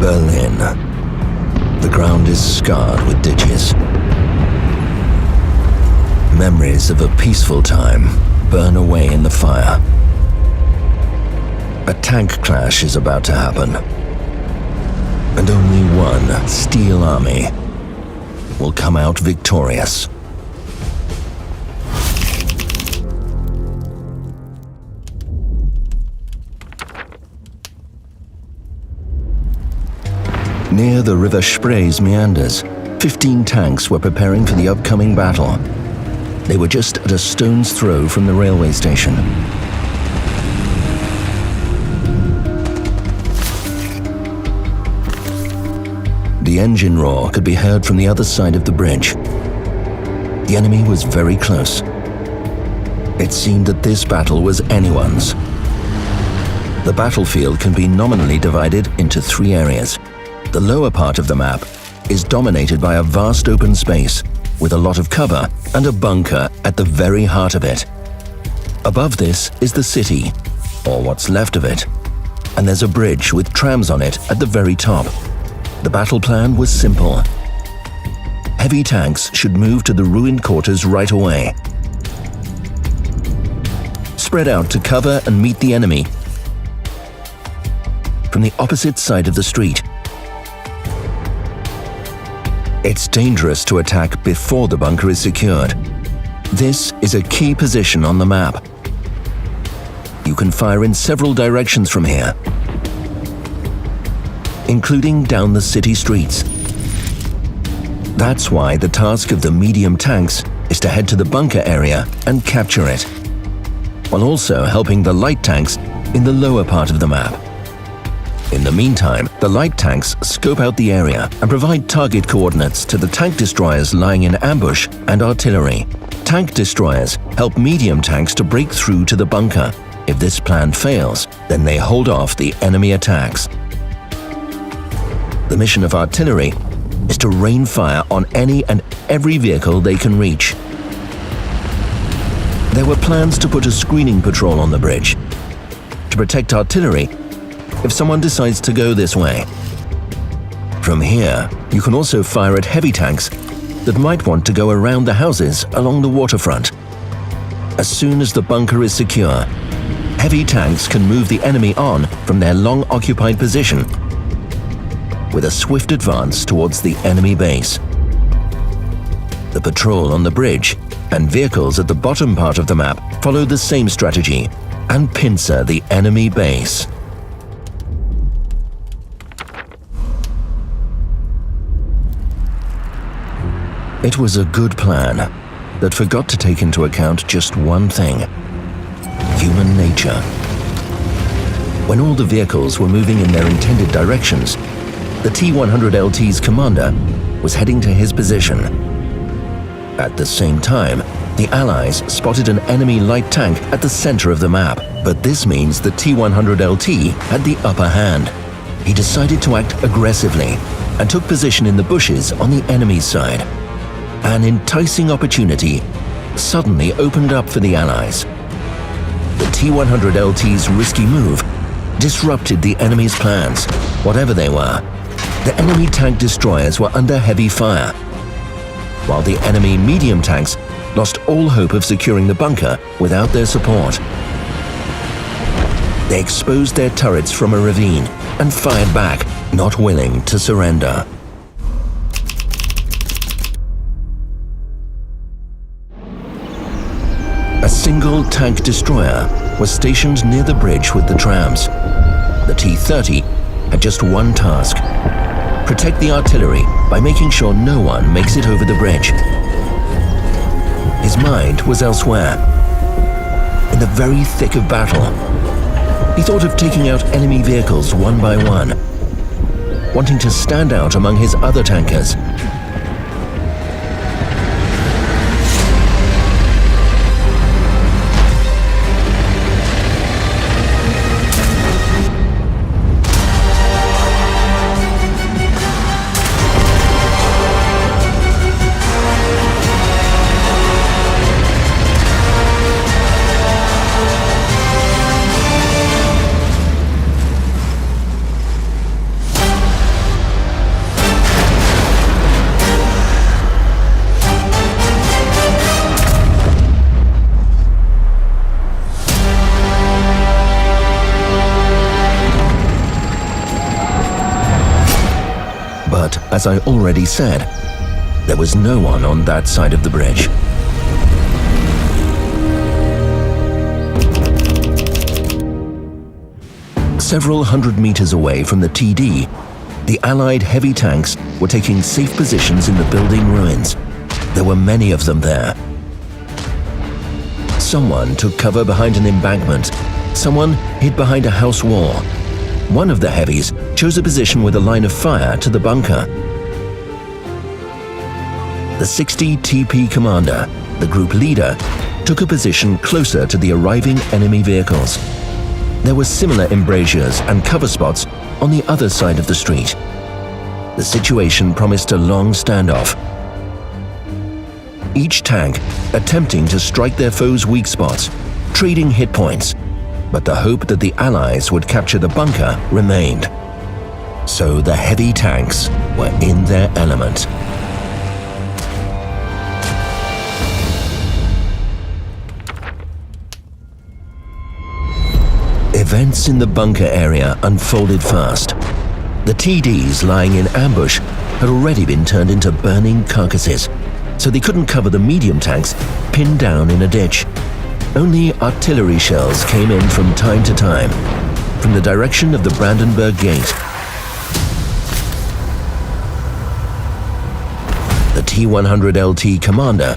Berlin. The ground is scarred with ditches. Memories of a peaceful time burn away in the fire. A tank clash is about to happen. And only one steel army will come out victorious. Near the river Spray's meanders, 15 tanks were preparing for the upcoming battle. They were just at a stone's throw from the railway station. The engine roar could be heard from the other side of the bridge. The enemy was very close. It seemed that this battle was anyone's. The battlefield can be nominally divided into 3 areas. The lower part of the map is dominated by a vast open space with a lot of cover and a bunker at the very heart of it. Above this is the city, or what's left of it, and there's a bridge with trams on it at the very top. The battle plan was simple. Heavy tanks should move to the ruined quarters right away. Spread out to cover and meet the enemy from the opposite side of the street. It's dangerous to attack before the bunker is secured. This is a key position on the map. You can fire in several directions from here, including down the city streets. That's why the task of the medium tanks is to head to the bunker area and capture it, while also helping the light tanks in the lower part of the map. In the meantime, the light tanks scope out the area and provide target coordinates to the tank destroyers lying in ambush and artillery. Tank destroyers help medium tanks to break through to the bunker. If this plan fails, then they hold off the enemy attacks. The mission of artillery is to rain fire on any and every vehicle they can reach. There were plans to put a screening patrol on the bridge to protect artillery if someone decides to go this way. From here, you can also fire at heavy tanks that might want to go around the houses along the waterfront. As soon as the bunker is secure, heavy tanks can move the enemy on from their long-occupied position with a swift advance towards the enemy base. The patrol on the bridge and vehicles at the bottom part of the map follow the same strategy and pincer the enemy base. It was a good plan that forgot to take into account just one thing: human nature. When all the vehicles were moving in their intended directions, the T-100LT's commander was heading to his position. At the same time, the Allies spotted an enemy light tank at the center of the map, but this means the T-100LT had the upper hand. He decided to act aggressively and took position in the bushes on the enemy's side. An enticing opportunity suddenly opened up for the Allies. The T-100LT's risky move disrupted the enemy's plans, whatever they were. The enemy tank destroyers were under heavy fire, while the enemy medium tanks lost all hope of securing the bunker without their support. They exposed their turrets from a ravine and fired back, not willing to surrender. A single tank destroyer was stationed near the bridge with the trams. The T-30 had just one task: protect the artillery by making sure no one makes it over the bridge. His mind was elsewhere, in the very thick of battle. He thought of taking out enemy vehicles one by one, wanting to stand out among his other tankers. But, as I already said, there was no one on that side of the bridge. Several hundred meters away from the TD, the Allied heavy tanks were taking safe positions in the building ruins. There were many of them there. Someone took cover behind an embankment. Someone hid behind a house wall. One of the heavies chose a position with a line of fire to the bunker. The 60 TP commander, the group leader, took a position closer to the arriving enemy vehicles. There were similar embrasures and cover spots on the other side of the street. The situation promised a long standoff. Each tank attempting to strike their foes' weak spots, trading hit points, but the hope that the Allies would capture the bunker remained. So the heavy tanks were in their element. Events in the bunker area unfolded fast. The TDs lying in ambush had already been turned into burning carcasses, so they couldn't cover the medium tanks pinned down in a ditch. Only artillery shells came in from time to time, from the direction of the Brandenburg Gate. The T-100LT commander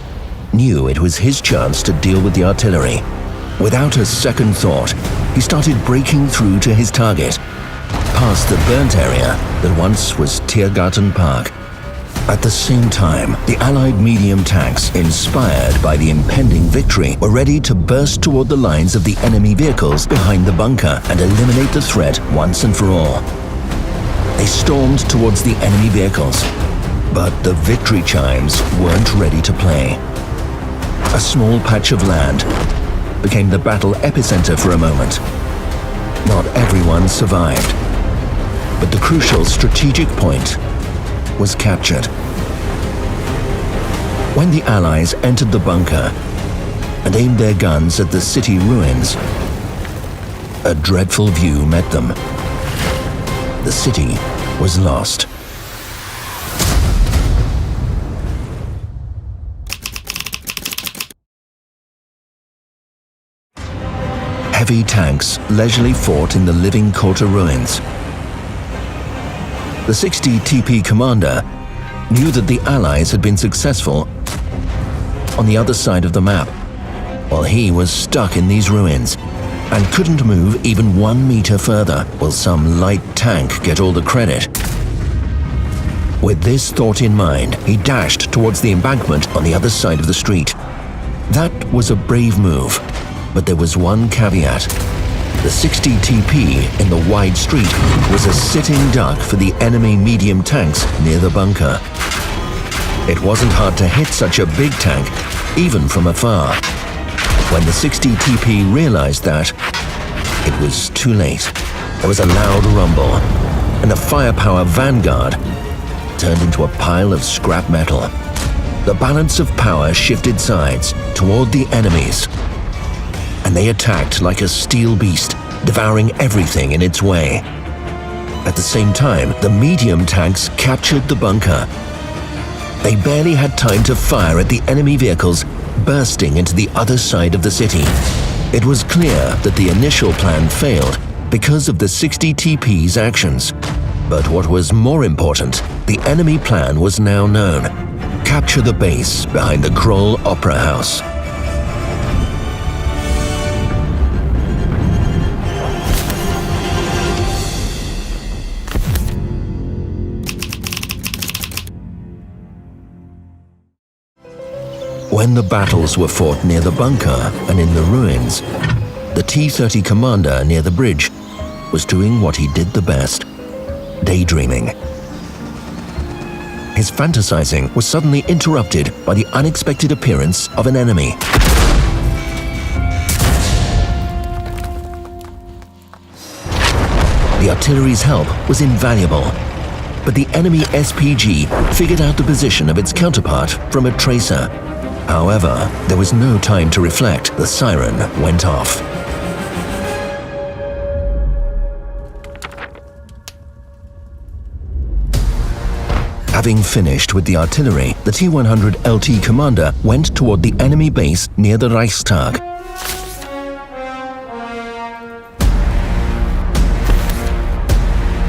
knew it was his chance to deal with the artillery. Without a second thought, he started breaking through to his target, past the burnt area that once was Tiergarten Park. At the same time, the Allied medium tanks, inspired by the impending victory, were ready to burst toward the lines of the enemy vehicles behind the bunker and eliminate the threat once and for all. They stormed towards the enemy vehicles, but the victory chimes weren't ready to play. A small patch of land became the battle epicenter for a moment. Not everyone survived, but the crucial strategic point was captured. When the Allies entered the bunker and aimed their guns at the city ruins, a dreadful view met them. The city was lost. Heavy tanks leisurely fought in the living quarter ruins. The 60 TP commander knew that the Allies had been successful on the other side of the map, while he was stuck in these ruins and couldn't move even 1 meter further. Will some light tank get all the credit? With this thought in mind, he dashed towards the embankment on the other side of the street. That was a brave move, but there was one caveat. The 60 TP in the wide street was a sitting duck for the enemy medium tanks near the bunker. It wasn't hard to hit such a big tank, even from afar. When the 60 TP realized that, it was too late. There was a loud rumble, and the firepower vanguard turned into a pile of scrap metal. The balance of power shifted sides toward the enemies, and they attacked like a steel beast, devouring everything in its way. At the same time, the medium tanks captured the bunker. They barely had time to fire at the enemy vehicles bursting into the other side of the city. It was clear that the initial plan failed because of the 60 TP's actions. But what was more important, the enemy plan was now known. Capture the base behind the Kroll Opera House. When the battles were fought near the bunker and in the ruins, the T-30 commander near the bridge was doing what he did the best: daydreaming. His fantasizing was suddenly interrupted by the unexpected appearance of an enemy. The artillery's help was invaluable, but the enemy SPG figured out the position of its counterpart from a tracer. However, there was no time to reflect. The siren went off. Having finished with the artillery, the T-100 LT commander went toward the enemy base near the Reichstag.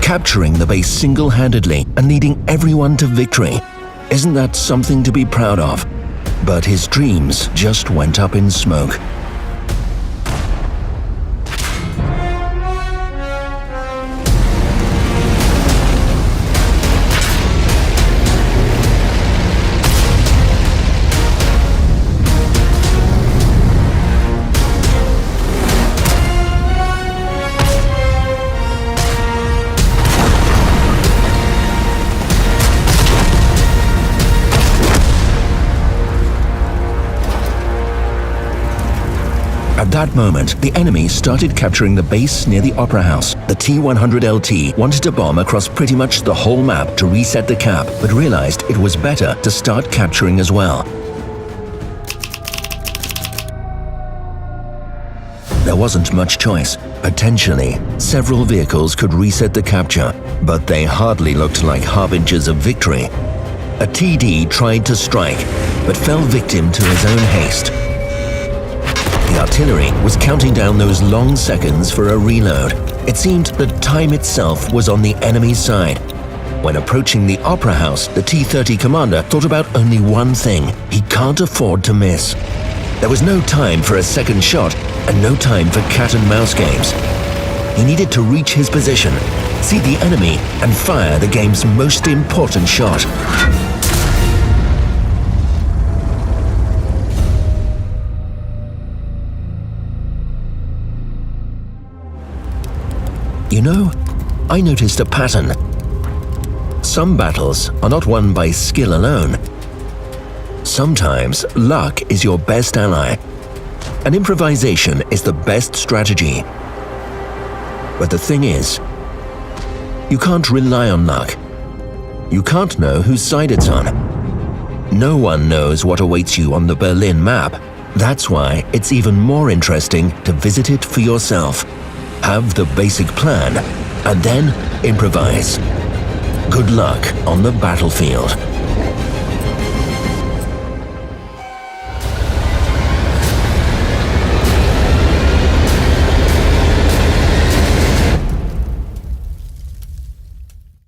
Capturing the base single-handedly and leading everyone to victory. Isn't that something to be proud of? But his dreams just went up in smoke. At that moment, the enemy started capturing the base near the Opera House. The T-100 LT wanted to bomb across pretty much the whole map to reset the cap, but realized it was better to start capturing as well. There wasn't much choice. Potentially, several vehicles could reset the capture, but they hardly looked like harbingers of victory. A TD tried to strike, but fell victim to his own haste. The artillery was counting down those long seconds for a reload. It seemed that time itself was on the enemy's side. When approaching the Opera House, the T-30 commander thought about only one thing. He can't afford to miss. There was no time for a second shot and no time for cat-and-mouse games. He needed to reach his position, see the enemy, and fire the game's most important shot. You know, I noticed a pattern. Some battles are not won by skill alone. Sometimes luck is your best ally, and improvisation is the best strategy. But the thing is, you can't rely on luck. You can't know whose side it's on. No one knows what awaits you on the Berlin map. That's why it's even more interesting to visit it for yourself. Have the basic plan, and then improvise. Good luck on the battlefield.